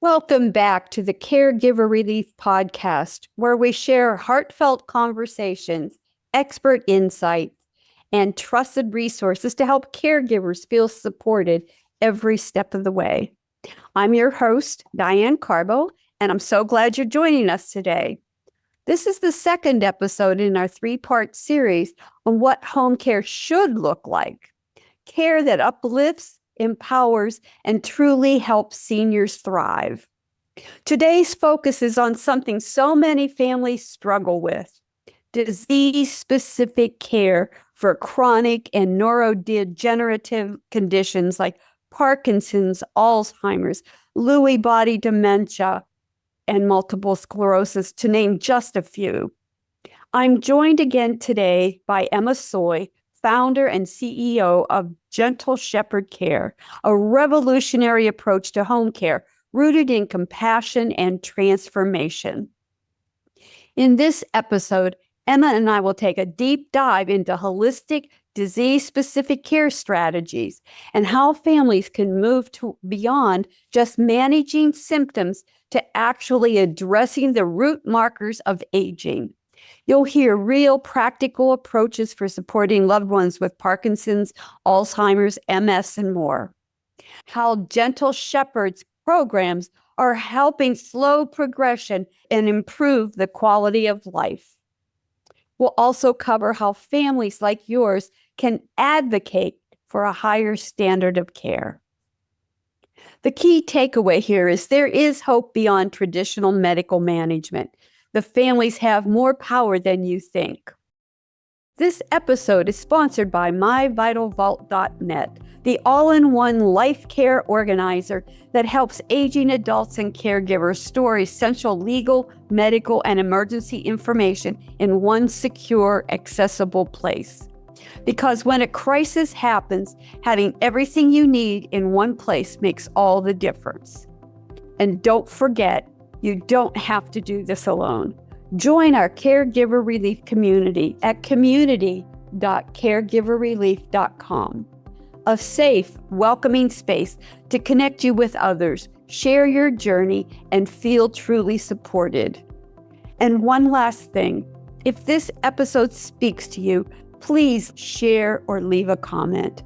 Welcome back to the Caregiver Relief Podcast, where we share heartfelt conversations, expert insights, and trusted resources to help caregivers feel supported every step of the way. I'm your host, Diane Carbo, and I'm so glad you're joining us today. This is the second episode in our three-part series on what home care should look like. Care that uplifts, empowers, and truly helps seniors thrive. Today's focus is on something so many families struggle with: disease-specific care for chronic and neurodegenerative conditions like Parkinson's, Alzheimer's, Lewy Body Dementia, and multiple sclerosis, to name just a few. I'm joined again today by Emma Soy, founder and CEO of Gentle Shepherd Care, a revolutionary approach to home care rooted in compassion and transformation. In this episode, Emma and I will take a deep dive into holistic, disease-specific care strategies and how families can move beyond just managing symptoms to actually addressing the root markers of aging. You'll hear real practical approaches for supporting loved ones with Parkinson's, Alzheimer's, MS, and more. How Gentle Shepherd's programs are helping slow progression and improve the quality of life. We'll also cover how families like yours can advocate for a higher standard of care. The key takeaway here is there is hope beyond traditional medical management. The families have more power than you think. This episode is sponsored by myvitalvault.net, the all-in-one life care organizer that helps aging adults and caregivers store essential legal, medical, and emergency information in one secure, accessible place. Because when a crisis happens, having everything you need in one place makes all the difference. And don't forget, you don't have to do this alone. Join our Caregiver Relief community at community.caregiverrelief.com. A safe, welcoming space to connect you with others, share your journey, and feel truly supported. And one last thing, if this episode speaks to you, please share or leave a comment.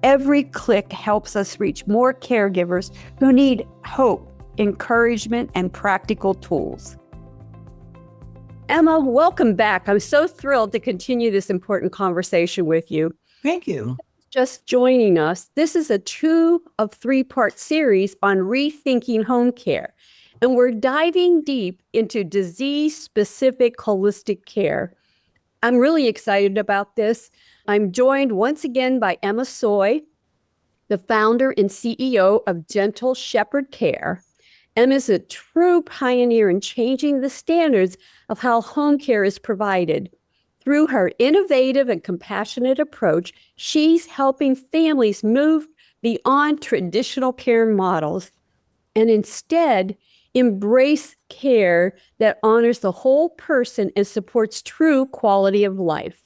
Every click helps us reach more caregivers who need hope, encouragement, and practical tools. Emma, welcome back. I'm so thrilled to continue this important conversation with you. Thank you. Just joining us, this is a 2 of 3-part series on rethinking home care, and we're diving deep into disease-specific holistic care. I'm really excited about this. I'm joined once again by Emma Soy, the founder and CEO of Gentle Shepherd Care. Emma is a true pioneer in changing the standards of how home care is provided. Through her innovative and compassionate approach, she's helping families move beyond traditional care models and instead embrace care that honors the whole person and supports true quality of life.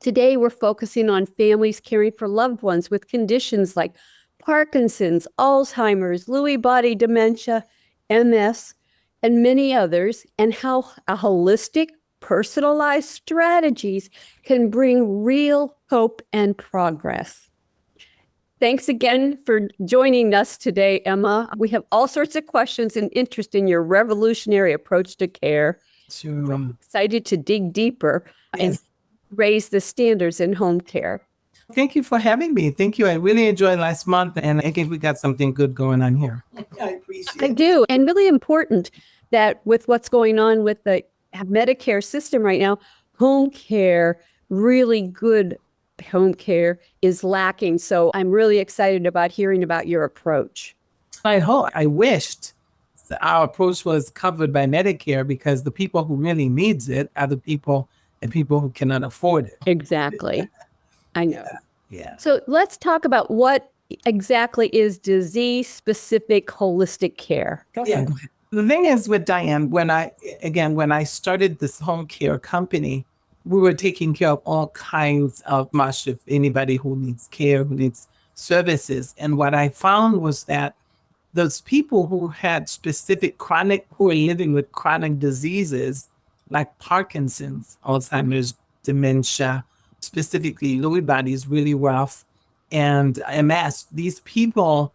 Today, we're focusing on families caring for loved ones with conditions like Parkinson's, Alzheimer's, Lewy Body Dementia, MS, and many others, and how a holistic, personalized strategies can bring real hope and progress. Thanks again for joining us today, Emma. We have all sorts of questions and interest in your revolutionary approach to care. Sure. I'm excited to dig deeper and raise the standards in home care. Thank you for having me. Thank you. I really enjoyed last month, and I think we got something good going on here. I appreciate it. I do. And really important that with what's going on with the Medicare system right now, home care, really good home care is lacking. So I'm really excited about hearing about your approach. I wished that our approach was covered by Medicare, because the people who really needs it are the people who cannot afford it. Exactly. I know. Yeah. So let's talk about what exactly is disease-specific holistic care. Yeah. The thing is with Diane, when I started this home care company, we were taking care of all kinds of anybody who needs care, who needs services. And what I found was that those people who had specific who are living with chronic diseases like Parkinson's, Alzheimer's, dementia, specifically Lewy body is really rough, and MS. These people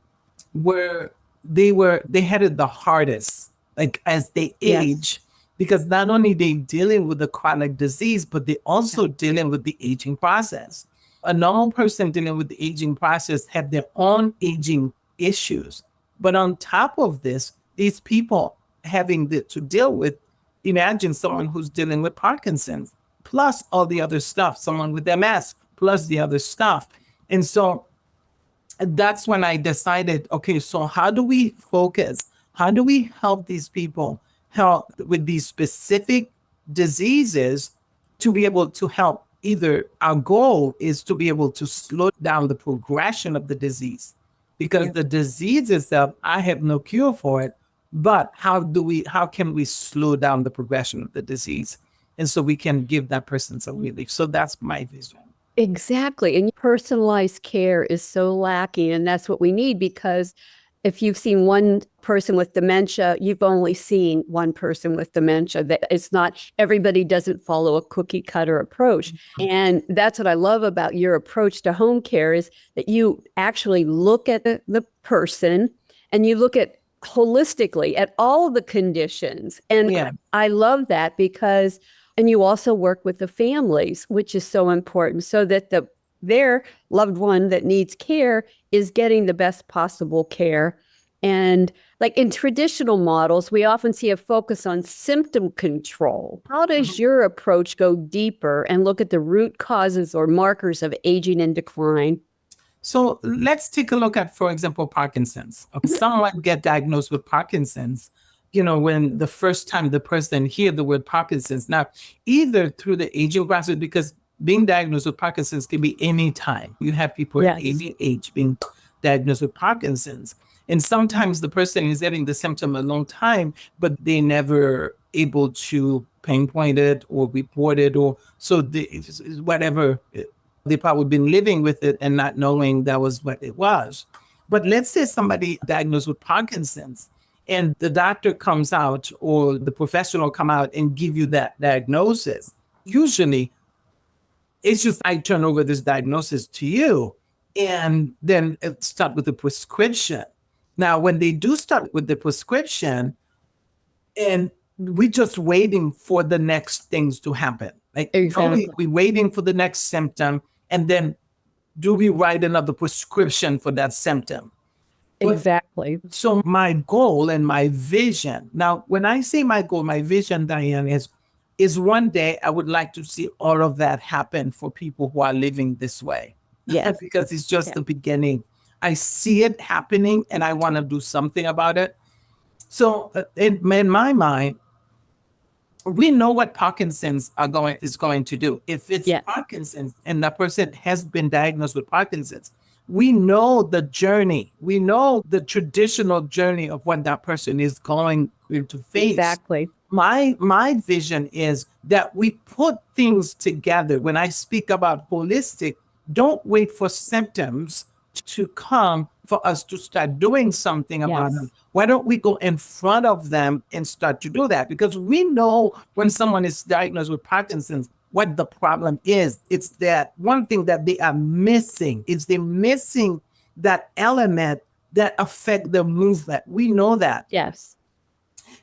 they had it the hardest, like as they Yes. age, because not only they dealing with the chronic disease, but they also dealing with the aging process. A normal person dealing with the aging process have their own aging issues. But on top of this, these people to deal with, imagine someone who's dealing with Parkinson's, plus all the other stuff, someone with MS, plus the other stuff. And so that's when I decided, okay, so how do we focus? How do we help these people help with these specific diseases to be able to help? Either our goal is to be able to slow down the progression of the disease, because the disease itself, I have no cure for it, but how can we slow down the progression of the disease? And so we can give that person some relief. So that's my vision. Exactly. And personalized care is so lacking. And that's what we need, because if you've seen one person with dementia, you've only seen one person with dementia. That it's not, everybody doesn't follow a cookie cutter approach. And that's what I love about your approach to home care, is that you actually look at the person and you look at holistically at all the conditions. And I love that, because, and you also work with the families, which is so important, so that their loved one that needs care is getting the best possible care. And like in traditional models, we often see a focus on symptom control. How does your approach go deeper and look at the root causes or markers of aging and decline? So let's take a look at, for example, Parkinson's. Someone get diagnosed with Parkinson's, when the first time the person hear the word Parkinson's, now either through the aging process, because being diagnosed with Parkinson's can be any time. You have people at any age being diagnosed with Parkinson's. And sometimes the person is having the symptom a long time, but they never able to pinpoint it or report it, or so whatever. They probably been living with it and not knowing that was what it was. But let's say somebody diagnosed with Parkinson's and the doctor comes out or the professional come out and give you that diagnosis. Usually it's just, I turn over this diagnosis to you, and then it start with the prescription. Now, when they do start with the prescription, and we're just waiting for the next things to happen. Like we're waiting for the next symptom, and then do we write another prescription for that symptom? Exactly. So my goal and my vision. Now, when I say my goal, my vision, Diane, is one day I would like to see all of that happen for people who are living this way. Yes. Because it's just the beginning. I see it happening and I want to do something about it. So in my mind, we know what Parkinson's is going to do. If it's Parkinson's and that person has been diagnosed with Parkinson's, we know the journey. We know the traditional journey of what that person is going to face. Exactly. My vision is that we put things together. When I speak about holistic, don't wait for symptoms to come for us to start doing something about them. Why don't we go in front of them and start to do that? Because we know when someone is diagnosed with Parkinson's, what the problem is. It's that one thing that they are missing. They're missing that element that affect the movement. We know that. Yes.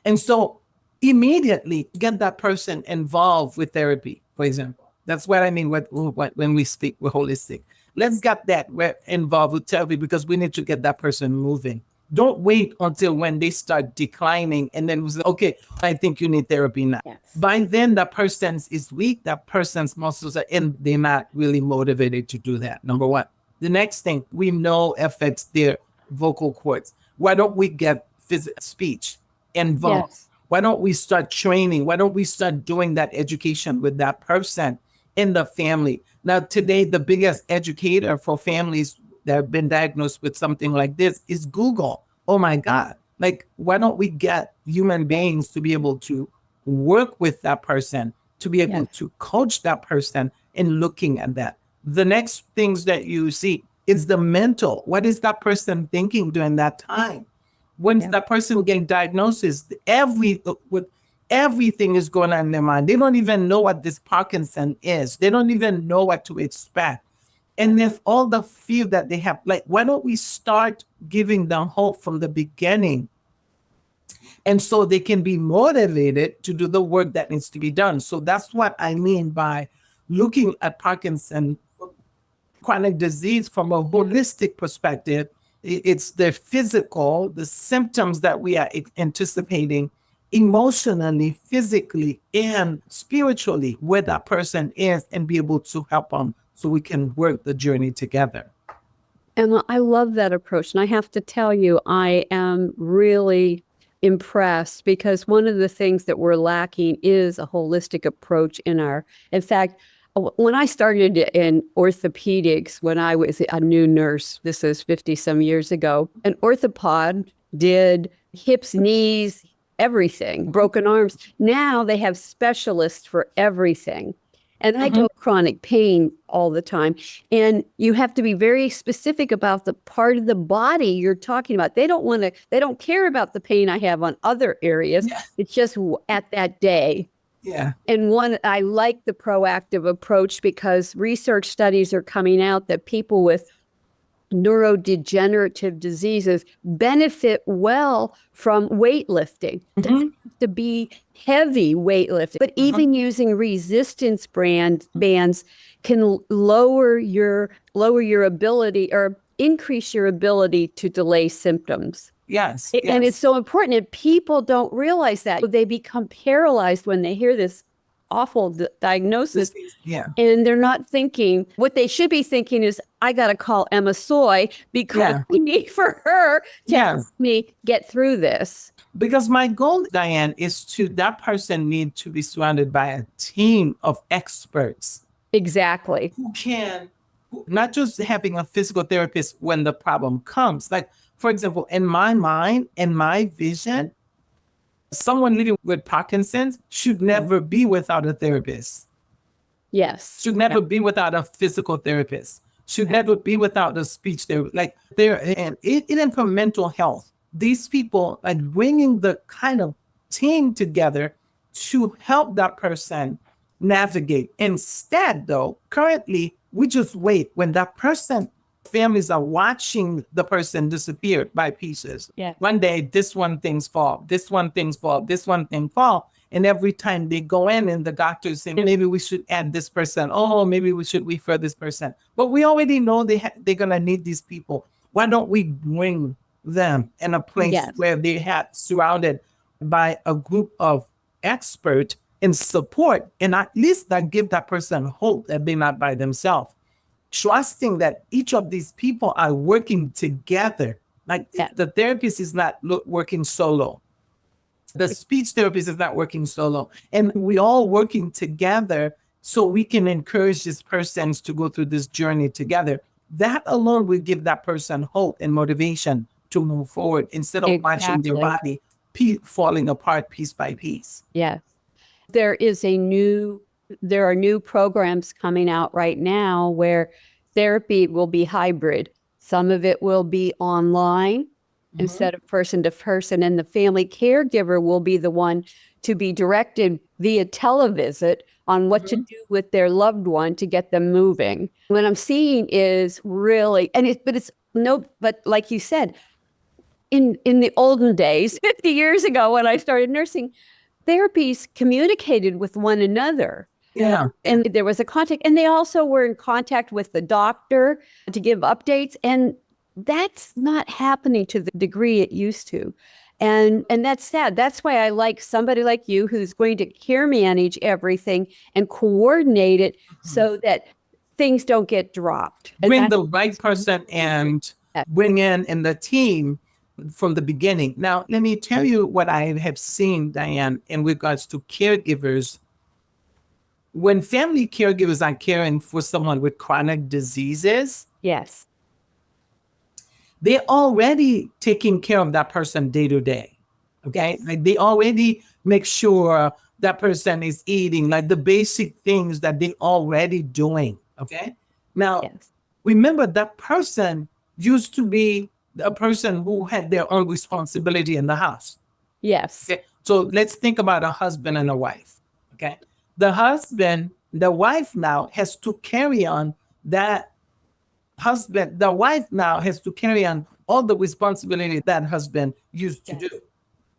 And so immediately get that person involved with therapy, for example. That's what I mean when we speak with holistic. Let's get that involved with therapy, because we need to get that person moving. Don't wait until when they start declining and then say, okay, I think you need therapy now. Yes. By then, that person is weak, that person's muscles are, and they're not really motivated to do that, number one. The next thing we know affects their vocal cords. Why don't we get speech involved? Yes. Why don't we start training? Why don't we start doing that education with that person in the family? Now, today, the biggest educator for families that have been diagnosed with something like this is Google. Oh my God. Like, why don't we get human beings to be able to work with that person, to be able to coach that person in looking at that? The next things that you see is the mental. What is that person thinking during that time? When Yeah. that person will get diagnosis, everything is going on in their mind. They don't even know what this Parkinson is. They don't even know what to expect. And with all the fear that they have, like, why don't we start giving them hope from the beginning? And so they can be motivated to do the work that needs to be done. So that's what I mean by looking at Parkinson chronic disease from a holistic perspective. It's the physical, the symptoms that we are anticipating emotionally, physically, and spiritually where that person is, and be able to help them so we can work the journey together. Emma, I love that approach. And I have to tell you, I am really impressed because one of the things that we're lacking is a holistic approach in fact, when I started in orthopedics, when I was a new nurse, this is 50 some years ago, an orthopod did hips, knees, everything, broken arms. Now they have specialists for everything. And I do chronic pain all the time. And you have to be very specific about the part of the body you're talking about. They don't care about the pain I have on other areas. Yeah. It's just at that day. Yeah. And I like the proactive approach because research studies are coming out that people with neurodegenerative diseases benefit well from weightlifting. It doesn't have to be heavy weightlifting, but even using resistance bands can lower your ability or increase your ability to delay symptoms. Yes. And it's so important. And people don't realize that. They become paralyzed when they hear this awful diagnosis. Yeah. And they're not thinking, what they should be thinking is, I got to call Emma Soy because we need for her to help me get through this. Because my goal, Diane, is that person need to be surrounded by a team of experts. Exactly. Who can, not just having a physical therapist when the problem comes. Like, for example, in my mind, in my vision, someone living with Parkinson's should never be without a therapist. Yes. Should never be without a physical therapist. Should never be without a speech therapist. Like, and even for mental health, these people are bringing the kind of team together to help that person navigate. Instead, though, currently, we just wait when that person, families are watching the person disappear by pieces. Yeah. One day, this one things fall, this one things fall, this one thing fall. And every time they go in and the doctors say, maybe we should add this person. Oh, maybe we should refer this person. But we already know they're going to need these people. Why don't we bring them in a place where they have surrounded by a group of experts and support, and at least that give that person hope that they're not by themselves. Trusting that each of these people are working together. Like the therapist is not working solo. The speech therapist is not working solo. And we all working together so we can encourage these persons to go through this journey together. That alone will give that person hope and motivation to move forward instead of watching their body falling apart piece by piece. Yes. There are new programs coming out right now where therapy will be hybrid. Some of it will be online instead of person to person, and the family caregiver will be the one to be directed via televisit on what to do with their loved one to get them moving. What I'm seeing is really, but like you said, in the olden days, 50 years ago when I started nursing, therapies communicated with one another. Yeah. And there was a contact, and they also were in contact with the doctor to give updates. And that's not happening to the degree it used to. And that's sad. That's why I like somebody like you who's going to care manage everything and coordinate it so that things don't get dropped. Bring the right person and bring in the team from the beginning. Now, let me tell you what I have seen, Diane, in regards to caregivers. When family caregivers are caring for someone with chronic diseases, yes, they're already taking care of that person day to day. Okay. Like they already make sure that person is eating, like the basic things that they already doing. Okay. Now, remember that person used to be a person who had their own responsibility in the house. Yes. Okay. So let's think about a husband and a wife. Okay. The wife now has to carry on that the wife now has to carry on all the responsibility that husband used to do.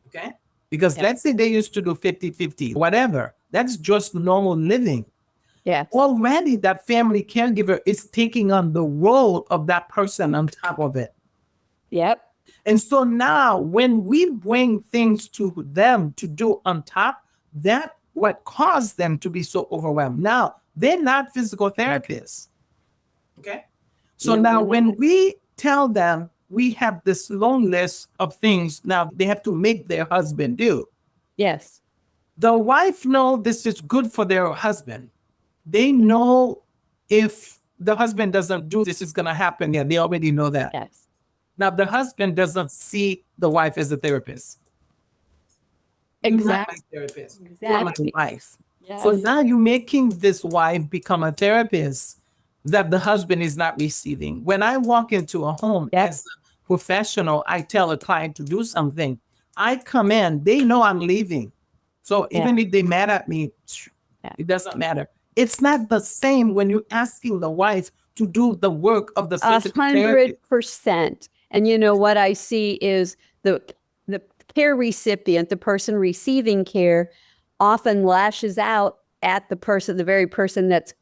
Okay. Because let's say they used to do 50-50, whatever. That's just normal living. Yes. Already that family caregiver is taking on the role of that person on top of it. Yep. And so now when we bring things to them to do on top, that what caused them to be so overwhelmed. Now, they're not physical therapists. Okay. So now when we tell them we have this long list of things now they have to make their husband do. Yes. The wife know this is good for their husband. They know if the husband doesn't do this, it's going to happen. Yeah, they already know that. Yes. Now, the husband doesn't see the wife as a therapist. Exactly. You're not my therapist. I'm a wife. Yes. So now you're making this wife become a therapist that the husband is not receiving. When I walk into a home as a professional, I tell a client to do something. I come in, they know I'm leaving. So even if they mad at me, it doesn't matter. It's not the same when you're asking the wife to do the work of the physical therapist. 100%. And you know what I see is the care recipient, the person receiving care, often lashes out at the very person that's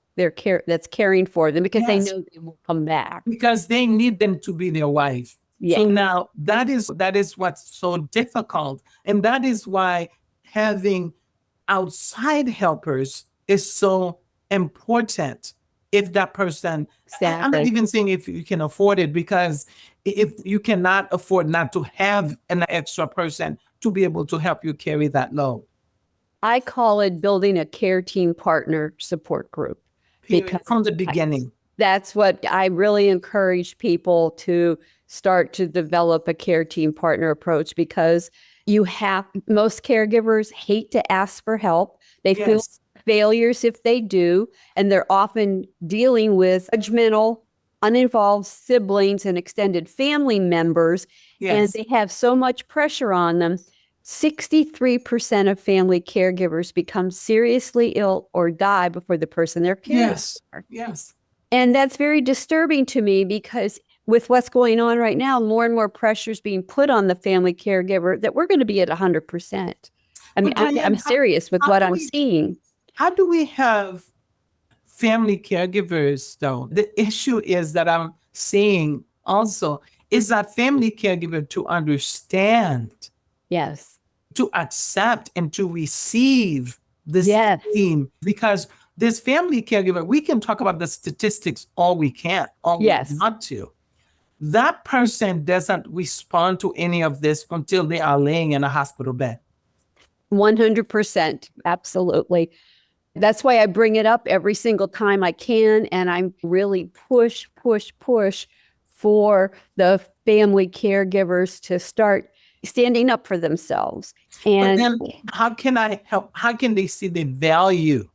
caring for them because they know they will come back. Because they need them to be their wife. Yeah. So now that is what's so difficult. And that is why having outside helpers is so important. If that person, I'm not even saying if you can afford it, because if you cannot afford not to have an extra person to be able to help you carry that load. I call it building a care team partner support group. Because from the beginning. That's what I really encourage people to start to develop a care team partner approach, because most caregivers hate to ask for help. They feel failures if they do, and they're often dealing with judgmental, uninvolved siblings and extended family members, and they have so much pressure on them. 63% of family caregivers become seriously ill or die before the person they're caring for. Yes. And that's very disturbing to me, because with what's going on right now, more and more pressure is being put on the family caregiver that we're going to be at 100%. I mean, I'm serious with what I'm seeing. How do we have family caregivers, though? The issue is that I'm seeing also is that family caregiver to understand, to accept and to receive this team. Because this family caregiver, we can talk about the statistics all we want to. That person doesn't respond to any of this until they are laying in a hospital bed. 100%. Absolutely. That's why I bring it up every single time I can. And I'm really push for the family caregivers to start standing up for themselves. And but then how can I help? How can they see the value?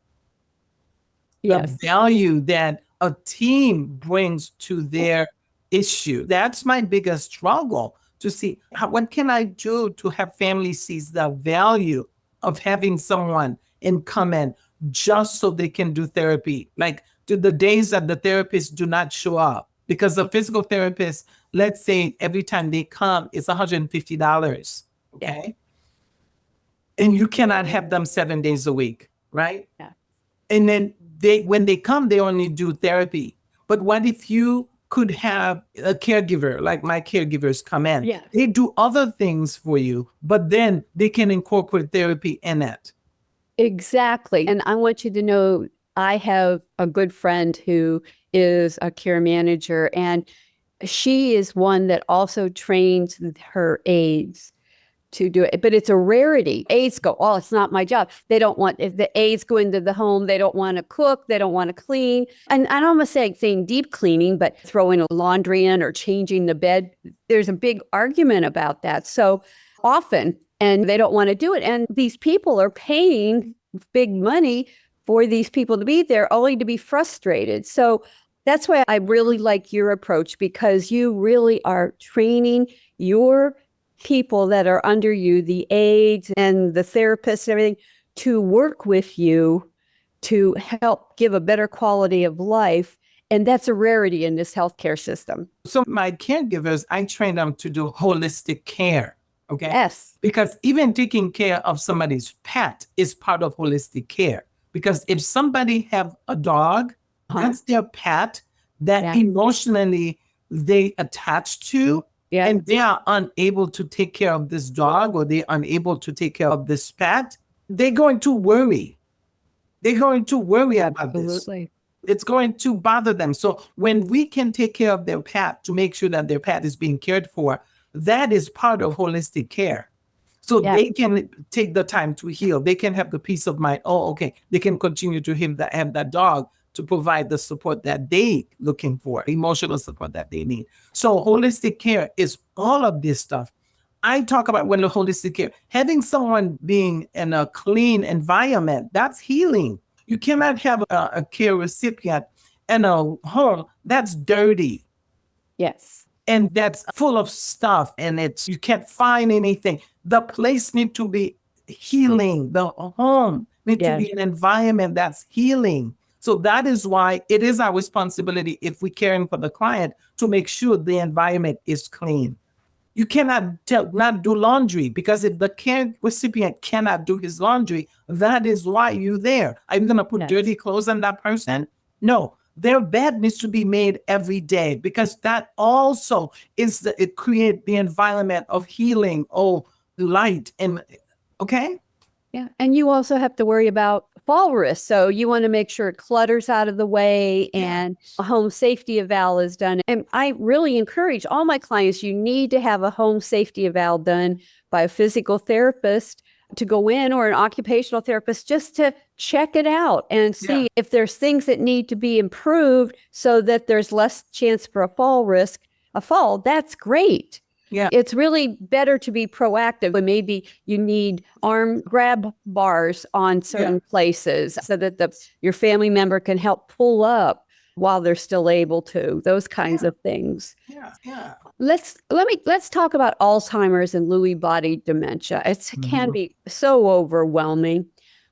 The value that a team brings to their issue. That's my biggest struggle, to see what can I do to have families see the value of having someone and come in just so they can do therapy. Like the days that the therapists do not show up, because the physical therapist, let's say every time they come, it's $150. Okay. And you cannot have them 7 days a week, right? Yeah. And then when they come, they only do therapy. But what if you could have a caregiver, like my caregivers come in? Yeah. They do other things for you, but then they can incorporate therapy in it. Exactly. And I want you to know, I have a good friend who is a care manager, and she is one that also trains her aides to do it. But it's a rarity. Aides go, oh, it's not my job. They don't want, if the aides go into the home, they don't want to cook, they don't want to clean. And I don't want to saying deep cleaning, but throwing a laundry in or changing the bed. There's a big argument about that. So often, and they don't want to do it. And these people are paying big money for these people to be there only to be frustrated. So That's why I really like your approach, because you really are training your people that are under you, the aides and the therapists and everything, to work with you to help give a better quality of life. And that's a rarity in this healthcare system. So my caregivers, I train them to do holistic care. Okay. Yes. Because even taking care of somebody's pet is part of holistic care. Because if somebody have a dog, that's their pet that emotionally they attach to, and they are unable to take care of this dog, or they're unable to take care of this pet, they're going to worry. They're going to worry about this. It's going to bother them. So when we can take care of their pet to make sure that their pet is being cared for, that is part of holistic care. So they can take the time to heal. They can have the peace of mind. Oh, okay. They can continue to have that dog to provide the support that they looking for, emotional support that they need. So holistic care is all of this stuff. I talk about when the holistic care, having someone being in a clean environment, that's healing. You cannot have a care recipient in a home that's dirty. Yes. And that's full of stuff, and you can't find anything. The place needs to be healing. The home needs to be an environment that's healing. So that is why it is our responsibility, if we're caring for the client, to make sure the environment is clean. You cannot not do laundry, because if the care recipient cannot do his laundry, that is why you're there. Are you going to put dirty clothes on that person? No. Their bed needs to be made every day, because that also it creates the environment of healing, light, and okay? Yeah. And you also have to worry about fall risk. So you want to make sure clutter's out of the way and a home safety eval is done. And I really encourage all my clients, you need to have a home safety eval done by a physical therapist to go in, or an occupational therapist, just to check it out and see if there's things that need to be improved so that there's less chance for a fall. That's great. Yeah. It's really better to be proactive. But maybe you need arm grab bars on certain places so that your family member can help pull up while they're still able to, those kinds of things. Yeah. Let's talk about Alzheimer's and Lewy body dementia. It can be so overwhelming.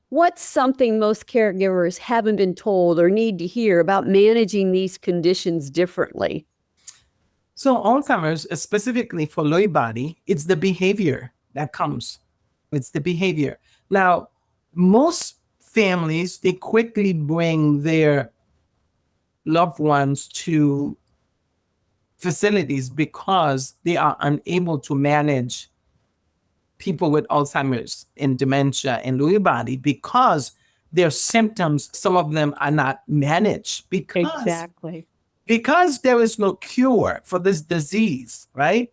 What's something most caregivers haven't been told or need to hear about managing these conditions differently? So Alzheimer's, specifically for Lewy body, it's the behavior that comes. It's the behavior. Now, most families, they quickly bring their loved ones to facilities because they are unable to manage people with Alzheimer's and dementia and Lewy body, because their symptoms, some of them are not managed because there is no cure for this disease, right?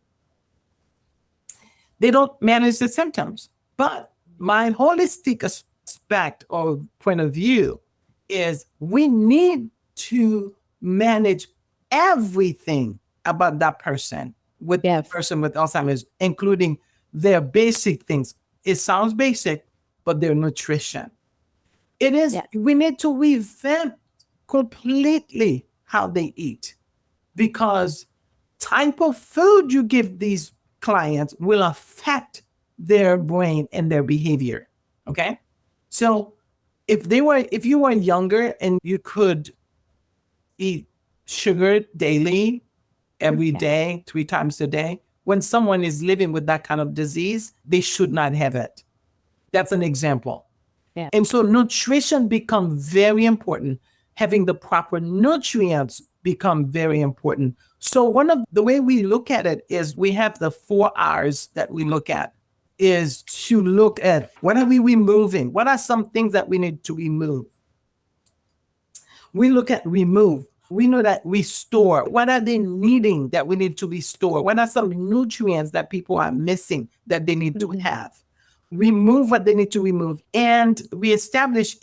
They don't manage the symptoms. But my holistic aspect or point of view is we need to manage everything about that person with Alzheimer's, including their basic things. It sounds basic, but their nutrition. It is, we need to revamp completely how they eat, because type of food you give these clients will affect their brain and their behavior. Okay. So if you were younger and you could eat sugar daily, every day, 3 times a day, when someone is living with that kind of disease, they should not have it. That's an example. Yeah. And so nutrition becomes very important. Having the proper nutrients become very important. So one of the way we look at it is we have the 4 R's that we look at, is to look at what are we removing? What are some things that we need to remove? We look at remove. We know that we store. What are they needing that we need to restore? What are some nutrients that people are missing that they need to have? Remove what they need to remove. And we establish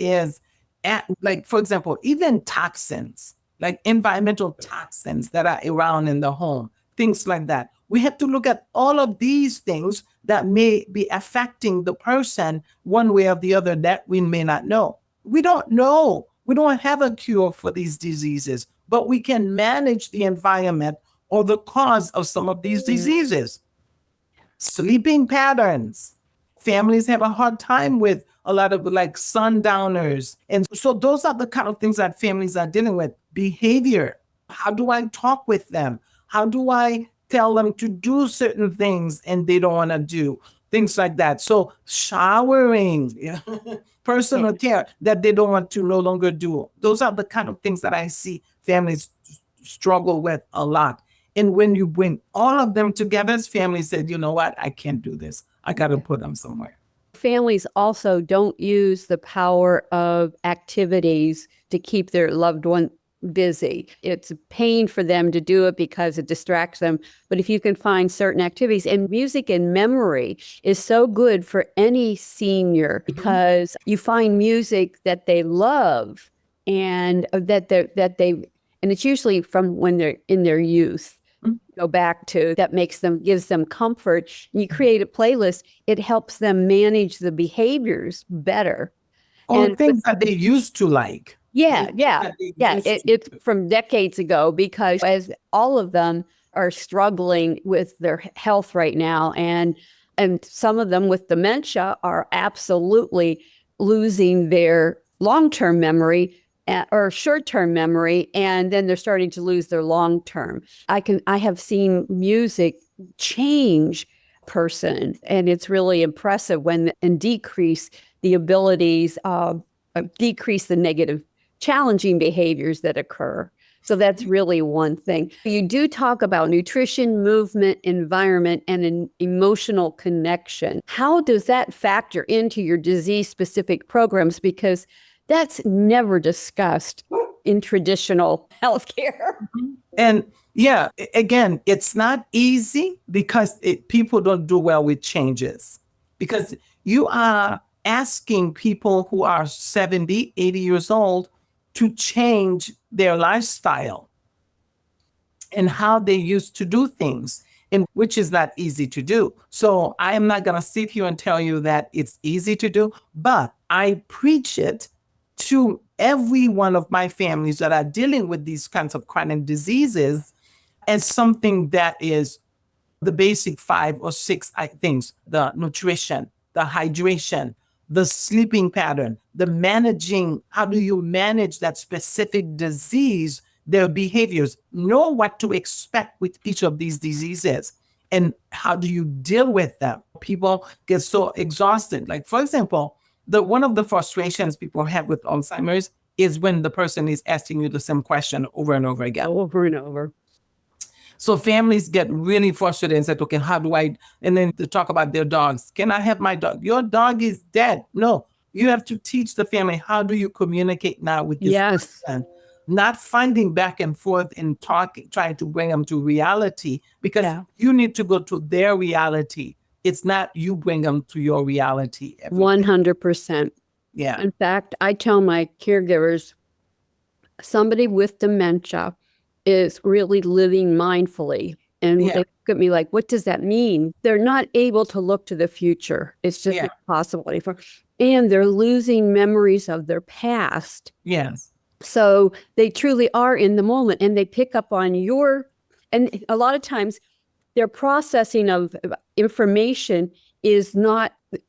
like, for example, even toxins, like environmental toxins that are around in the home, things like that. We have to look at all of these things that may be affecting the person one way or the other that we may not know. We don't know. We don't have a cure for these diseases. but we can manage the environment or the cause of some of these diseases. Sleeping patterns. Families have a hard time with a lot of like sundowners. And so those are the kind of things that families are dealing with. Behavior. How do I talk with them? How do I tell them to do certain things and they don't want to do? Things like that. So showering, personal care that they don't want to no longer do. Those are the kind of things that I see families struggle with a lot. And when you bring all of them together, families said, you know what, I can't do this. I got to put them somewhere. Families also don't use the power of activities to keep their loved one busy. It's a pain for them to do it because it distracts them. But if you can find certain activities, and music and memory is so good for any senior because you find music that they love and and it's usually from when they're in their youth. Go back to that gives them comfort. You create a playlist, it helps them manage the behaviors better. Or things that they used to like. It's from decades ago, because as all of them are struggling with their health right now, and some of them with dementia are absolutely losing their long-term memory or short-term memory, and then they're starting to lose their long-term. I have seen music change person, and it's really impressive and decrease the abilities of decrease the negative challenging behaviors that occur. So that's really one thing. You do talk about nutrition, movement, environment, and an emotional connection. How does that factor into your disease-specific programs? Because that's never discussed in traditional healthcare. And again, it's not easy because people don't do well with changes. Because you are asking people who are 70, 80 years old to change their lifestyle and how they used to do things, and which is not easy to do. So I am not going to sit here and tell you that it's easy to do, but I preach it to every one of my families that are dealing with these kinds of chronic diseases as something that is the basic 5 or 6 things: the nutrition, the hydration, the sleeping pattern, the managing. How do you manage that specific disease, their behaviors, know what to expect with each of these diseases, and how do you deal with them? People get so exhausted. Like, for example, one of the frustrations people have with Alzheimer's is when the person is asking you the same question over and over again. Over and over. So families get really frustrated and say, okay, how do I, and then they talk about their dogs. Can I have my dog? Your dog is dead. No, you have to teach the family, how do you communicate now with this person? Not finding back and forth and trying to bring them to reality, because you need to go to their reality. It's not you bring them to your reality. 100%. Yeah. In fact, I tell my caregivers, somebody with dementia is really living mindfully. And they look at me like, what does that mean? They're not able to look to the future. It's just impossible. And they're losing memories of their past. Yes. So they truly are in the moment, and they pick up on and a lot of times their processing of information is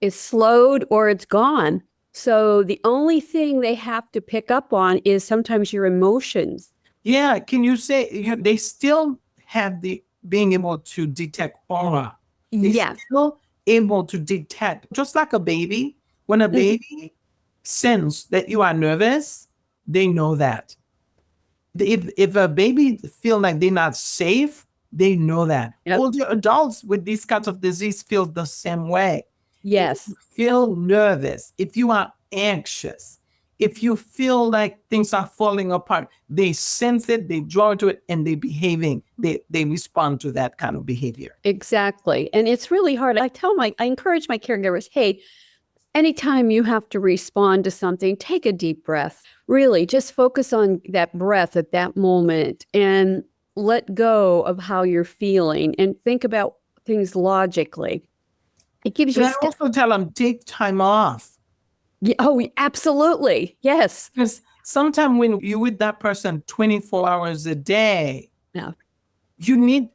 slowed or it's gone. So the only thing they have to pick up on is sometimes your emotions. Yeah. Can you say they still have being able to detect aura? They're still able to detect, just like a baby. When a baby senses that you are nervous, they know that. If a baby feel like they're not safe, they know that. Older adults with these kinds of disease feel the same way. Yes. If you feel nervous, if you are anxious, if you feel like things are falling apart, they sense it, they draw to it, and they're behaving. They respond to that kind of behavior. Exactly. And it's really hard. I encourage my caregivers, hey, anytime you have to respond to something, take a deep breath. Really, just focus on that breath at that moment and let go of how you're feeling and think about things logically. It gives you. I also tell them, take time off. Oh, absolutely. Yes. Because sometimes when you're with that person 24 hours a day, Yeah. you need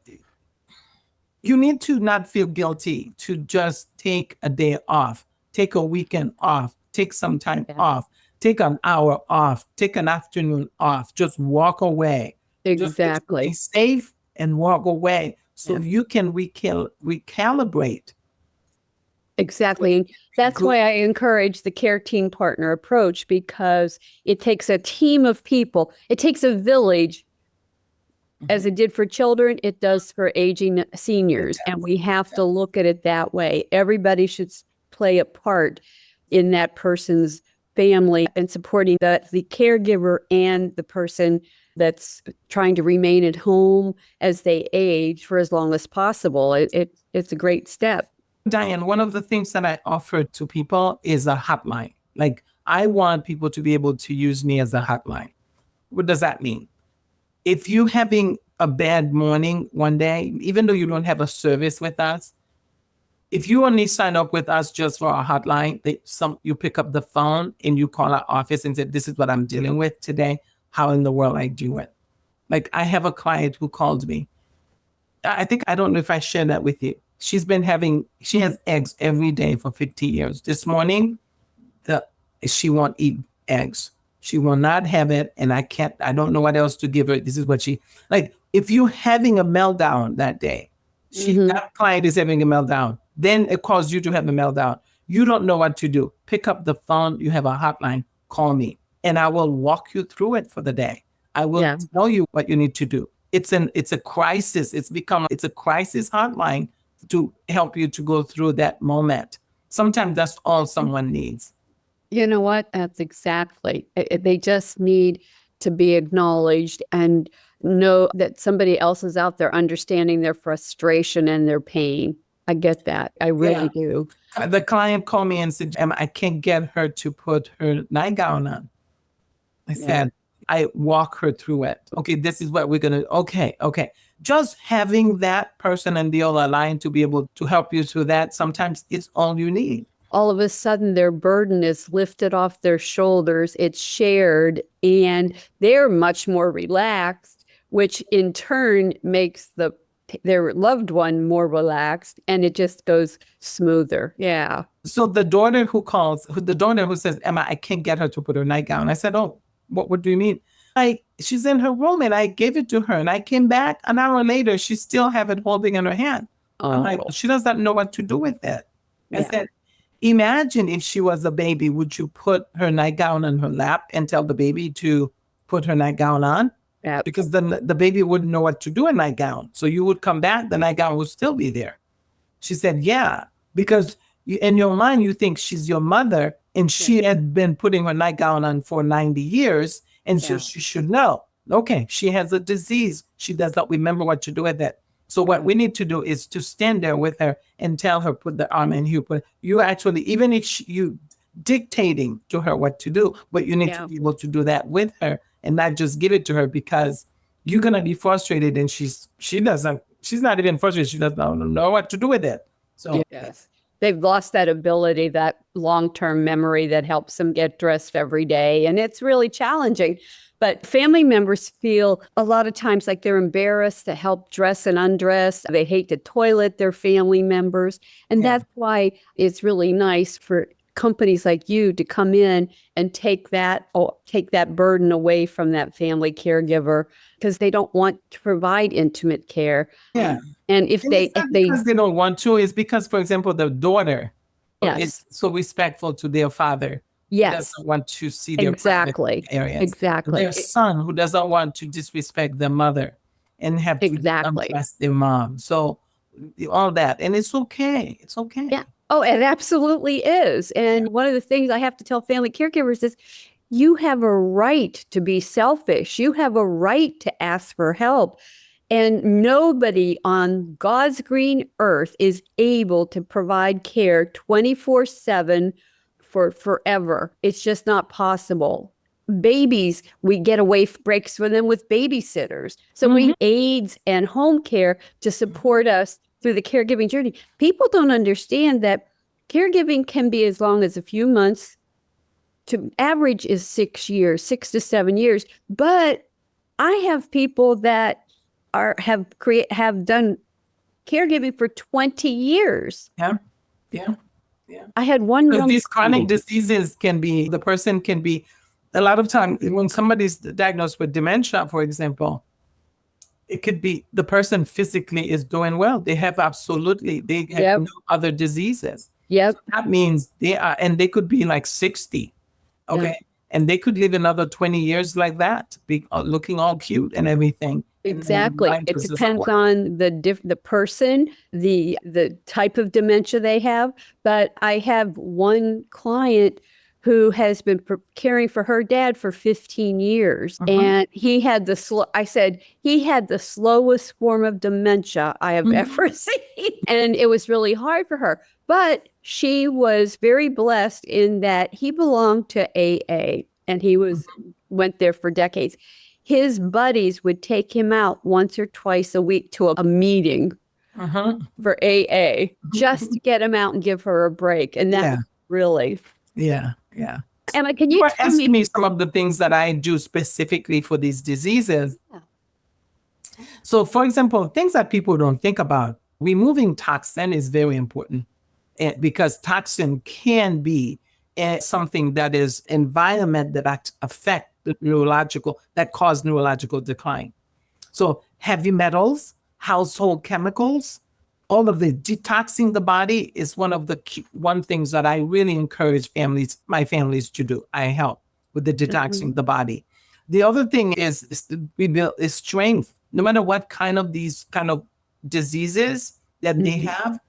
to not feel guilty to just take a day off, take a weekend off, take some time off, take an hour off, take an afternoon off, just walk away. Exactly. Just be safe and walk away so you can recalibrate. Exactly. And that's why I encourage the care team partner approach, because it takes a team of people. It takes a village. As it did for children, it does for aging seniors. And we have to look at it that way. Everybody should play a part in that person's family and supporting the caregiver and the person that's trying to remain at home as they age for as long as possible. It's a great step. Diane, one of the things that I offer to people is a hotline. Like, I want people to be able to use me as a hotline. What does that mean? If you're having a bad morning one day, even though you don't have a service with us, if you only sign up with us just for our hotline, you pick up the phone and you call our office and say, this is what I'm dealing with today. How in the world I do it? Like, I have a client who called me. I don't know if I shared that with you. She has eggs every day for 50 years. This morning, she won't eat eggs. She will not have it. And I don't know what else to give her. This is what if you're having a meltdown that day, that client is having a meltdown, then it causes you to have a meltdown. You don't know what to do. Pick up the phone. You have a hotline. Call me and I will walk you through it for the day. I will tell you what you need to do. It's a crisis. It's a crisis hotline to help you to go through that moment. Sometimes that's all someone needs. You know what? That's exactly. They just need to be acknowledged and know that somebody else is out there understanding their frustration and their pain. I get that. I really do. The client called me and said, Emma, I can't get her to put her nightgown on. I said, I walk her through it. Okay, this is what we're going to, okay. Just having that person and the other line to be able to help you through that, sometimes it's all you need. All of a sudden, their burden is lifted off their shoulders. It's shared, and they're much more relaxed, which in turn makes their loved one more relaxed, and it just goes smoother. Yeah. So the daughter who says, Emma, I can't get her to put her nightgown. I said, oh, what do you mean? She's in her room and I gave it to her and I came back an hour later, she still have it holding in her hand. I'm like, she does not know what to do with it. I said, imagine if she was a baby, would you put her nightgown on her lap and tell the baby to put her nightgown on? Yeah. Because then the baby wouldn't know what to do in nightgown. So you would come back, the nightgown would still be there. She said, yeah, because in your mind, you think she's your mother and she had been putting her nightgown on for 90 years and she should know. Okay, she has a disease. She does not remember what to do with it. So what we need to do is to stand there with her and tell her, put the arm in here. You actually, even if you dictating to her what to do, but you need to be able to do that with her and not just give it to her, because you're going to be frustrated and she's not even frustrated. She doesn't know what to do with it. So they've lost that ability, that long-term memory that helps them get dressed every day. And it's really challenging. But family members feel a lot of times like they're embarrassed to help dress and undress. They hate to toilet their family members. And that's why it's really nice for companies like you to come in and take that burden away from that family caregiver, because they don't want to provide intimate care. Yeah. And if they don't want to, is because, for example, the daughter is so respectful to their father. Yes. Doesn't want to see their areas. Exactly. Their son who doesn't want to disrespect their mother and have to undress their mom. So all that. And it's okay. It's okay. Yeah. Oh, it absolutely is. And one of the things I have to tell family caregivers is you have a right to be selfish. You have a right to ask for help. And nobody on God's green earth is able to provide care 24/7 for forever. It's just not possible. Babies, we get breaks for them with babysitters. So we need aides and home care to support us through the caregiving journey. People don't understand that caregiving can be as long as a few months to average is 6 years, 6 to 7 years. But I have people that have done caregiving for 20 years. Yeah. Yeah. I had one Because young these chronic diseases the person can be, a lot of time when somebody's diagnosed with dementia, for example, it could be the person physically is doing well. They have Yep. no other diseases. Yep. That means and they could be like 60. Okay. Yep. And they could live another 20 years like that, looking all cute and everything. Exactly. And It depends on the person, the type of dementia they have. But I have one client who has been caring for her dad for 15 years. And he had I said, he had the slowest form of dementia I have ever seen. And it was really hard for her. But she was very blessed in that he belonged to AA and he went there for decades. His buddies would take him out once or twice a week to a meeting for AA just to get him out and give her a break. And that really. Yeah. Emma, can you were tell asking me some of the things that I do specifically for these diseases. Yeah. So, for example, things that people don't think about, removing toxin is very important because toxin can be something that is environment that affect that cause neurological decline. So heavy metals, household chemicals, all of the detoxing the body is one of the one things that I really encourage my families to do. I help with the detoxing the body. The other thing is strength. No matter what kind of these kind of diseases that they have,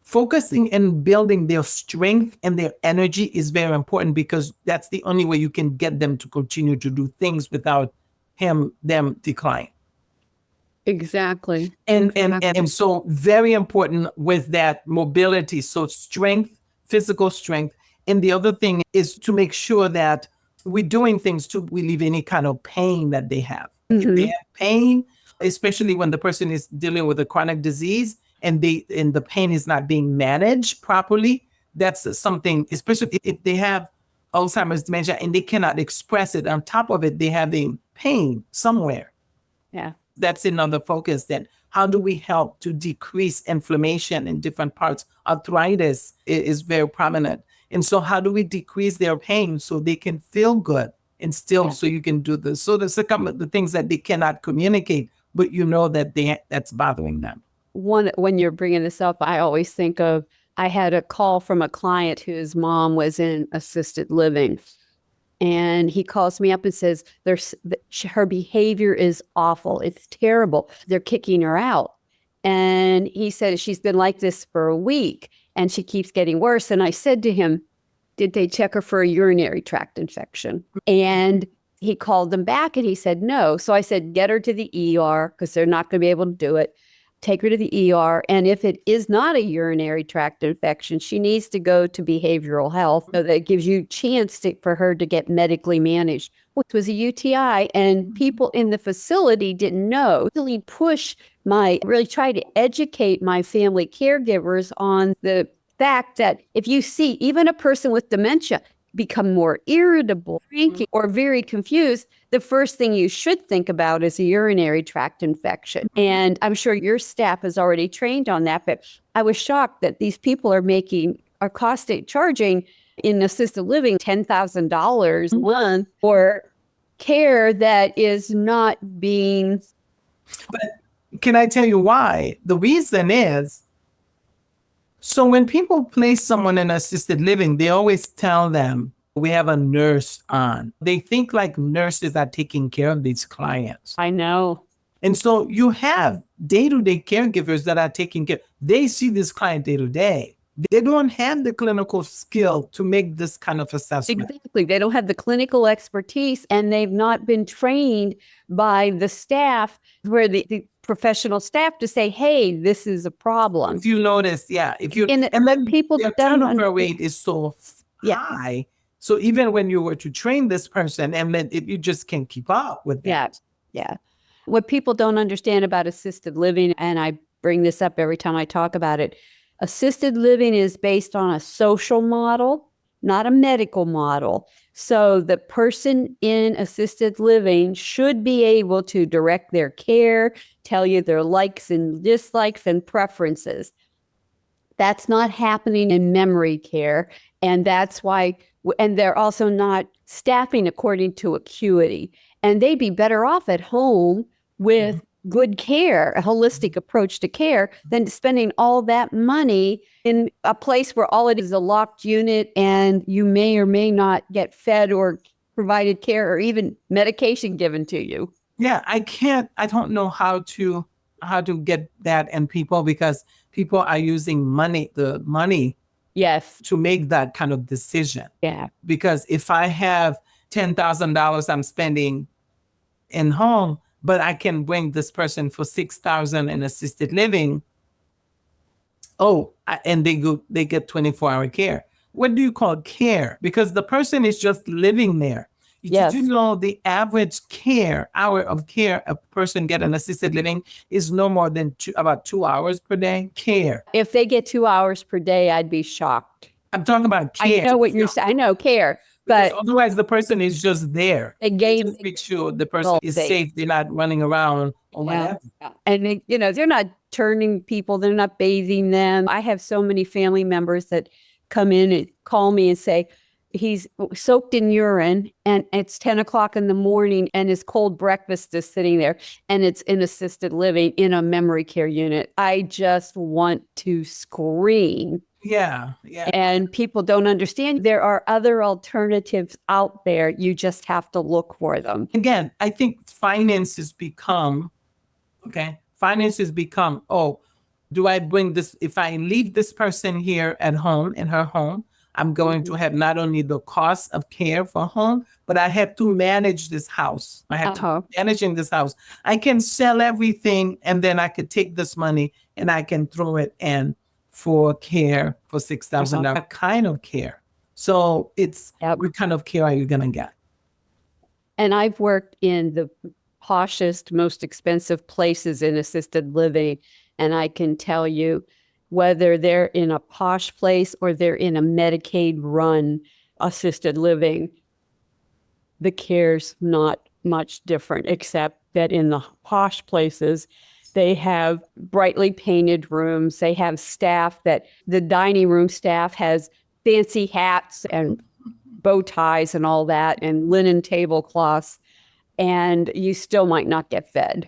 focusing and building their strength and their energy is very important because that's the only way you can get them to continue to do things without them decline. Exactly. And so very important with that mobility. So strength, physical strength. And the other thing is to make sure that we're doing things to relieve any kind of pain that they have. If they have pain, especially when the person is dealing with a chronic disease and the pain is not being managed properly, that's something, especially if they have Alzheimer's dementia and they cannot express it. On top of it, they have pain somewhere. Yeah. That's another focus. Then how do we help to decrease inflammation in different parts? Arthritis is very prominent. And so how do we decrease their pain so they can feel good and still so you can do this? So there's a couple of the things that they cannot communicate, but you know that that's bothering them. When you're bringing this up, I always think of, I had a call from a client whose mom was in assisted living. And he calls me up and says, her behavior is awful. It's terrible. They're kicking her out. And he said, she's been like this for a week and she keeps getting worse. And I said to him, did they check her for a urinary tract infection? And he called them back and he said, no. So I said, get her to the ER because they're not going to be able to do it. Take her to the ER. And if it is not a urinary tract infection, she needs to go to behavioral health. So that gives you a chance for her to get medically managed, which was a UTI. And people in the facility didn't know. Really really try to educate my family caregivers on the fact that if you see even a person with dementia become more irritable, cranky, or very confused, the first thing you should think about is a urinary tract infection. And I'm sure your staff is already trained on that, but I was shocked that these people are charging in assisted living $10,000 a month for care that is not being. But can I tell you why? The reason is, so when people place someone in assisted living, they always tell them, we have a nurse on. They think like nurses are taking care of these clients. I know. And so you have day-to-day caregivers that are taking care. They see this client day-to-day. They don't have the clinical skill to make this kind of assessment. Exactly. They don't have the clinical expertise and they've not been trained by the staff, where the professional staff, to say, hey, this is a problem. If you notice, and then people their turnover rate is so high. So even when you were to train this person, and then you just can't keep up with that. Yeah. What people don't understand about assisted living, and I bring this up every time I talk about it, assisted living is based on a social model not a medical model. So the person in assisted living should be able to direct their care, tell you their likes and dislikes and preferences. That's not happening in memory care. And that's why, and they're also not staffing according to acuity. And they'd be better off at home with good care, a holistic approach to care, than spending all that money in a place where all it is a locked unit and you may or may not get fed or provided care or even medication given to you. Yeah, I don't know how to get that in people, because people are using the money Yes. to make that kind of decision. Yeah. Because if I have $10,000 I'm spending in home, but I can bring this person for $6,000 in assisted living, and they get 24-hour care. What do you call care? Because the person is just living there. Yes. Did you know the average hour of care a person get in assisted living is no more than about 2 hours per day? Care. If they get 2 hours per day, I'd be shocked. I'm talking about care. I know what you're saying. I know care, Because but otherwise the person is just there. they Just make sure the person is safe. They're not running around or whatever. And they're not turning people. They're not bathing them. I have so many family members that come in and call me and say, he's soaked in urine and it's 10 o'clock in the morning and his cold breakfast is sitting there and it's in assisted living in a memory care unit. I just want to scream. Yeah. And people don't understand there are other alternatives out there. You just have to look for them. Again, I think finances become, do I bring this, if I leave this person here at home, in her home, I'm going to have not only the cost of care for home, but I have to manage this house. I have to manage in this house. I can sell everything and then I could take this money and I can throw it in for care for $6,000. What kind of care? So it's what kind of care are you going to get? And I've worked in the poshest, most expensive places in assisted living. And I can tell you, whether they're in a posh place or they're in a Medicaid-run assisted living, the care's not much different, except that in the posh places, they have brightly painted rooms. They have staff that the dining room staff has fancy hats and bow ties and all that and linen tablecloths, and you still might not get fed.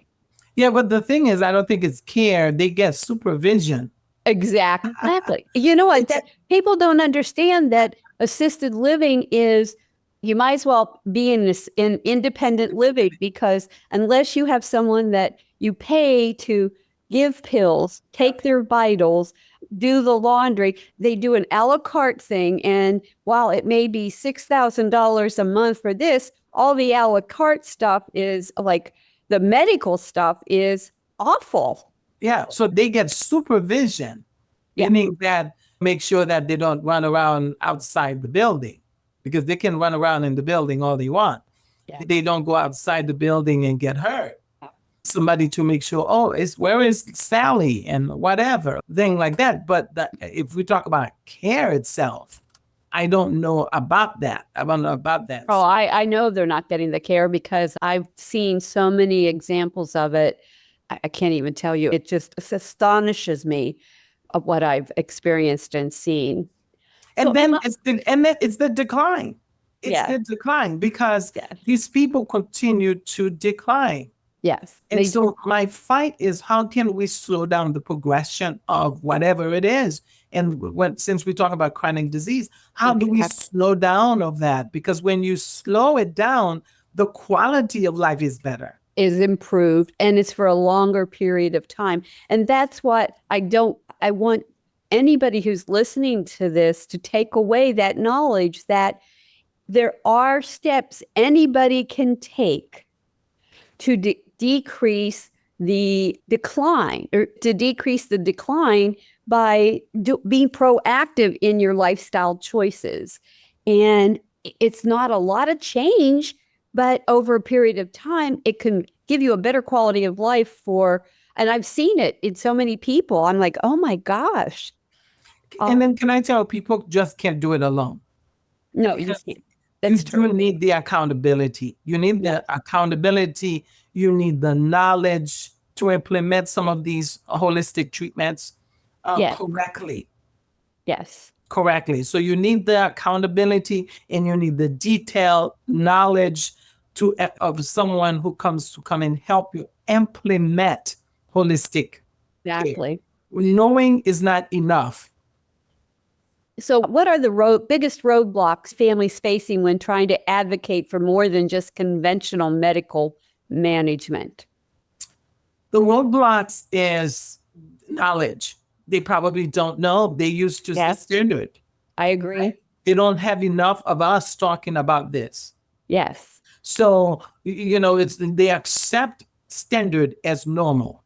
Yeah, but the thing is, I don't think it's care. They get supervision. Exactly. You know what? People don't understand that assisted living is, you might as well be in independent living, because unless you have someone that you pay to give pills, take their vitals, do the laundry, they do an a la carte thing. And while it may be $6,000 a month for this, all the a la carte stuff is like, the medical stuff is awful. Yeah, so they get supervision, meaning that make sure that they don't run around outside the building, because they can run around in the building all they want. Yeah. They don't go outside the building and get hurt. Somebody to make sure, where is Sally and whatever, thing like that. But if we talk about care itself, I don't know about that. I don't know about that. Oh, I know they're not getting the care, because I've seen so many examples of it. I can't even tell you. It just astonishes me of what I've experienced and seen. And it's the decline. It's the decline, because these people continue to decline. Yes. And so my fight is, how can we slow down the progression of whatever it is? And since we talk about chronic disease, how do we slow down of that? Because when you slow it down, the quality of life is better. Is improved, and it's for a longer period of time. And that's what I want anybody who's listening to this to take away, that knowledge that there are steps anybody can take to decrease the decline, or to decrease the decline by being proactive in your lifestyle choices. And it's not a lot of change, but over a period of time, it can give you a better quality of life and I've seen it in so many people. I'm like, oh my gosh. And then can I tell people just can't do it alone? No, you Because can't. you That's do true. need the accountability. You need the accountability. You need the knowledge to implement some of these holistic treatments Yes. correctly. Yes. Correctly. So you need the accountability and you need the detailed knowledge of someone who comes to come and help you implement holistic care. Exactly. Knowing is not enough. So, what are the biggest roadblocks families facing when trying to advocate for more than just conventional medical management? The roadblocks is knowledge. They probably don't know. They used to Yes. standard. I agree. They don't have enough of us talking about this. Yes. So, they accept standard as normal.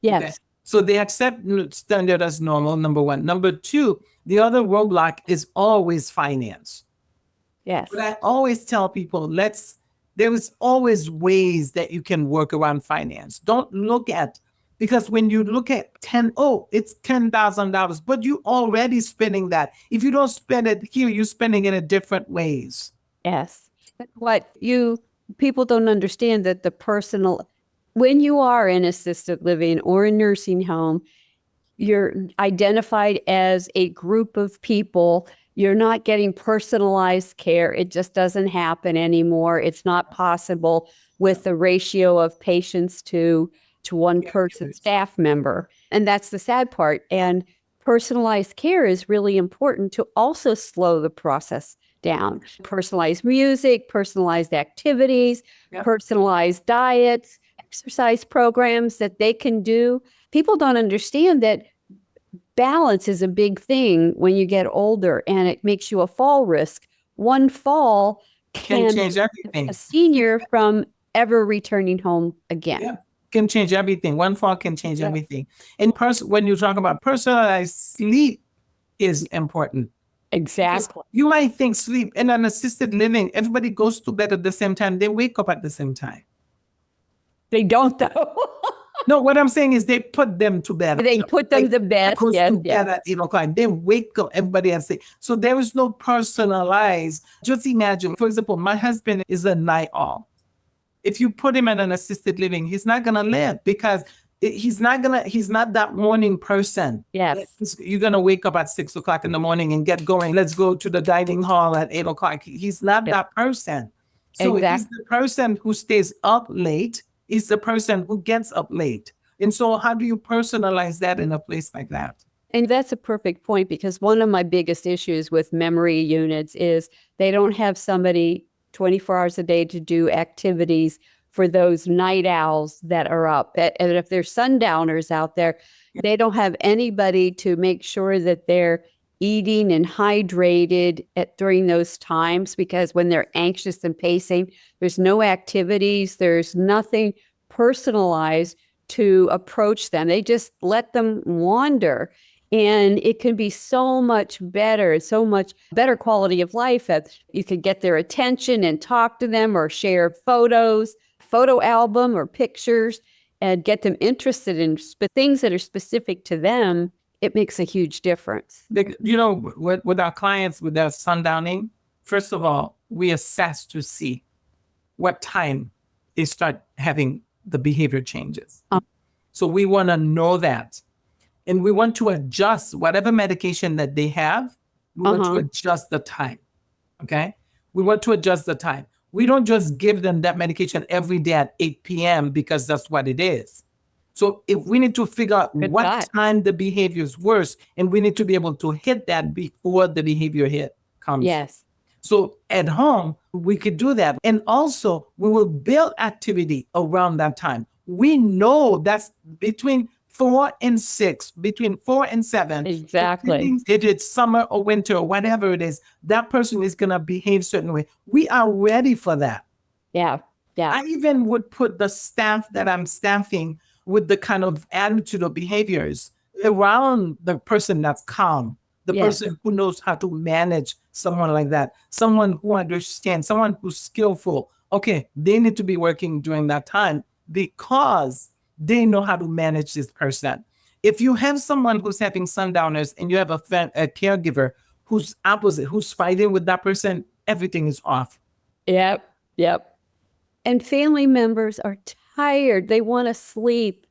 Yes. Okay. So they accept standard as normal, number one. Number two, the other roadblock is always finance. Yes. But I always tell people, there is always ways that you can work around finance. Don't look at, because when you look at it's $10,000, but you already spending that. If you don't spend it here, you're spending it in different ways. Yes. People don't understand that when you are in assisted living or a nursing home, you're identified as a group of people. You're not getting personalized care. It just doesn't happen anymore. It's not possible with the ratio of patients to one person staff member. And that's the sad part. And personalized care is really important to also slow the process down. Personalized music, personalized activities, personalized diets, exercise programs that they can do. People don't understand that balance is a big thing when you get older, and it makes you a fall risk. One fall can change everything. A senior from ever returning home again. Yeah. Can change everything. One fall can change everything. And when you talk about personalized sleep is important. Exactly. You might think sleep in an assisted living, everybody goes to bed at the same time. They wake up at the same time. They don't, though. No, what I'm saying is they put them to bed. They put them to bed. Goes Yes, to bed at 8 o'clock. They wake up everybody and say, so there is no personalized. Just imagine, for example, my husband is a night owl. If you put him in an assisted living, he's not going to live because he's not that morning person. Yes. You're going to wake up at 6 o'clock in the morning and get going. Let's go to the dining hall at 8 o'clock. He's not that person. So he's the person who stays up late. He's the person who gets up late. And so how do you personalize that in a place like that? And that's a perfect point, because one of my biggest issues with memory units is they don't have somebody 24 hours a day to do activities for those night owls that are up. And if there's sundowners out there, they don't have anybody to make sure that they're eating and hydrated during those times, because when they're anxious and pacing, there's no activities, there's nothing personalized to approach them. They just let them wander. And it can be so much better quality of life if you could get their attention and talk to them or share photo album or pictures, and get them interested in things that are specific to them. It makes a huge difference. With our clients, with their sundowning, first of all, we assess to see what time they start having the behavior changes. So we want to know that. And we want to adjust whatever medication that they have. We want to adjust the time. Okay? We want to adjust the time. We don't just give them that medication every day at 8 p.m. because that's what it is. So if we need to figure out what time the behavior is worse, and we need to be able to hit that before the behavior comes. Yes. So at home, we could do that. And also, we will build activity around that time. We know that's between 4 and 6, between 4 and 7. Exactly. If it's summer or winter or whatever it is, that person is going to behave a certain way. We are ready for that. Yeah. Yeah. I even would put the staff that I'm staffing with the kind of attitude or behaviors around the person that's calm, the person who knows how to manage someone like that, someone who understands, someone who's skillful. Okay, they need to be working during that time because they know how to manage this person. If you have someone who's having sundowners and you have a caregiver, who's opposite, who's fighting with that person, everything is off. Yep. Yep. And family members are tired. They want to sleep.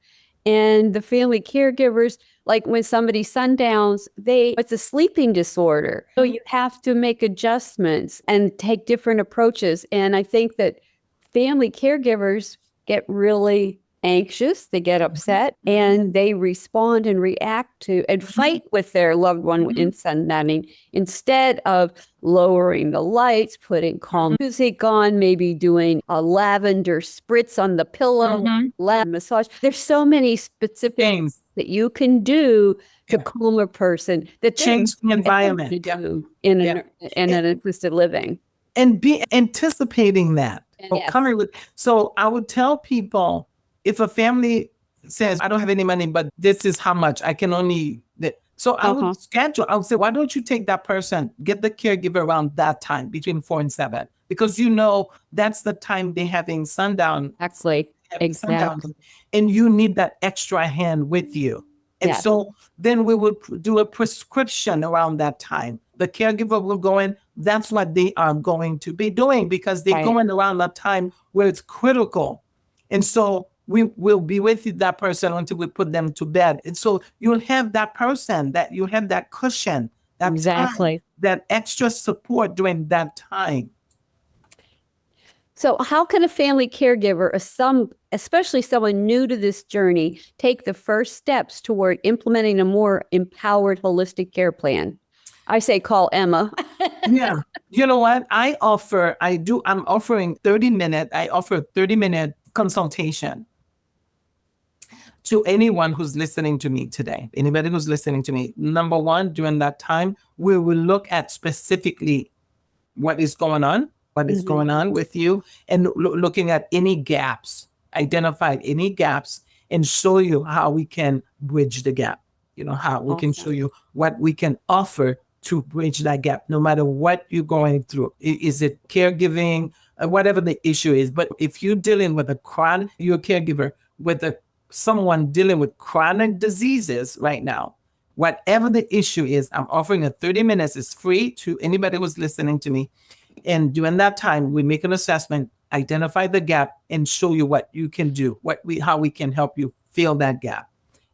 And the family caregivers, like when somebody sundowns, it's a sleeping disorder. So you have to make adjustments and take different approaches. And I think that family caregivers get really anxious, they get upset, and they respond and react to and fight with their loved one in sundowning instead of lowering the lights, putting calm music on, maybe doing a lavender spritz on the pillow, massage. There's so many specific things that you can do to calm a person that change the environment to do in an assisted living. And be anticipating that. Yes. So I would tell people, if a family says, I don't have any money, but this is how much I can only. So I would schedule. I would say, why don't you take that person, get the caregiver around that time between 4 and 7, because that's the time they're having sundown. Exactly. And you need that extra hand with you. And so then we will do a prescription around that time. The caregiver will go in. That's what they are going to be doing, because they're going around that time where it's critical. And so we will be with that person until we put them to bed. And so you'll have that person, that you have that cushion, that time, that extra support during that time. So how can a family caregiver, especially someone new to this journey, take the first steps toward implementing a more empowered holistic care plan? I say call Emma. Yeah. You know what? I'm offering I offer a 30-minute consultation to anyone who's listening to me today. Anybody who's listening to me. Number one, during that time, we will look at specifically what is going on with you, and looking at any gaps, identify any gaps, and show you how we can bridge the gap. How we can show you what we can offer to bridge that gap, no matter what you're going through. Is it caregiving, whatever the issue is? But if you're dealing with you're a caregiver with someone dealing with chronic diseases right now, whatever the issue is, I'm offering a 30 minutes. It's free to anybody who's listening to me. And during that time, we make an assessment, identify the gap, and show you what you can do, how we can help you fill that gap.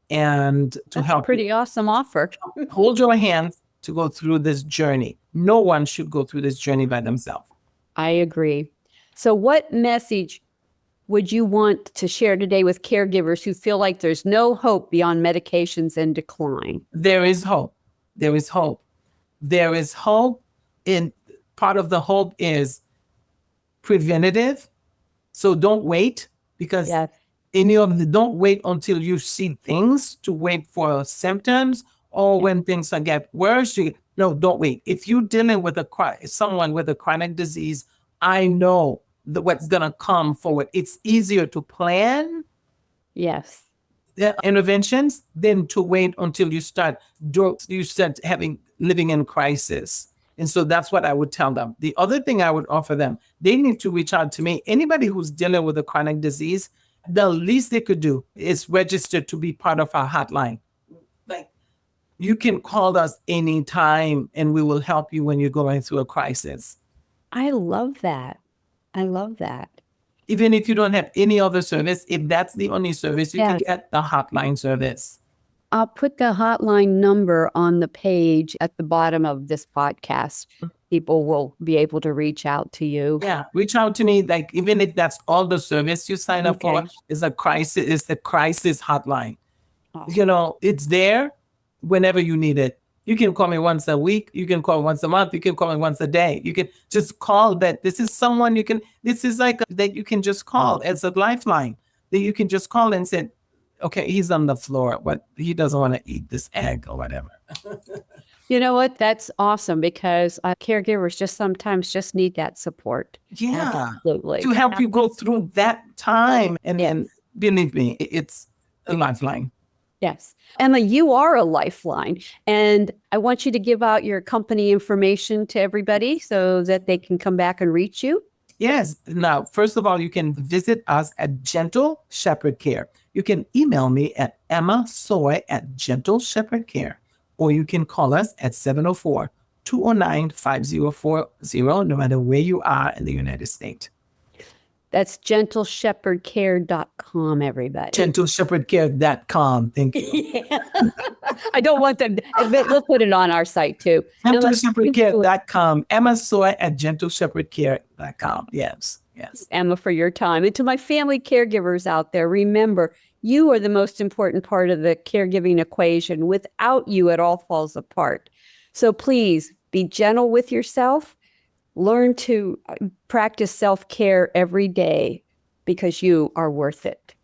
And That's a pretty awesome offer. Hold your hands to go through this journey. No one should go through this journey by themselves. I agree. So what message would you want to share today with caregivers who feel like there's no hope beyond medications and decline? There is hope. There is hope. There is hope. And part of the hope is preventative. So don't wait, because don't wait until you see things to wait for symptoms, or when things get worse. Don't wait. If you're dealing with someone with a chronic disease, I know what's going to come forward. It's easier to plan the interventions than to wait until you start living in crisis. And so that's what I would tell them. The other thing I would offer them, they need to reach out to me. Anybody who's dealing with a chronic disease, the least they could do is register to be part of our hotline. You can call us anytime, and we will help you when you're going through a crisis. I love that. Even if you don't have any other service, if that's the only service, you can get the hotline service. I'll put the hotline number on the page at the bottom of this podcast. People will be able to reach out to you. Yeah, reach out to me. Even if that's all the service you sign up for, is the crisis hotline. Oh. It's there whenever you need it. You can call me once a week. You can call once a month. You can call me once a day. You can just call that. This is someone this is that you can just call as a lifeline. That you can just call and say, okay, he's on the floor, but he doesn't want to eat this egg or whatever. You know what? That's awesome, because caregivers sometimes need that support. Yeah, absolutely. To help you go through that time. And believe me, it's a lifeline. Yes. Emma, you are a lifeline, and I want you to give out your company information to everybody so that they can come back and reach you. Yes. Now, first of all, you can visit us at Gentle Shepherd Care. You can email me at Emma Soy at Gentle Shepherd Care, or you can call us at 209-5040, no matter where you are in the United States. That's gentleshepherdcare.com, everybody. gentleshepherdcare.com. Thank you. Yeah. I don't want them. We'll put it on our site too. gentleshepherdcare.com. Emma Soy at gentleshepherdcare.com. Yes. Emma, for your time. And to my family caregivers out there, remember, you are the most important part of the caregiving equation. Without you, it all falls apart. So please be gentle with yourself. Learn to practice self-care every day because you are worth it.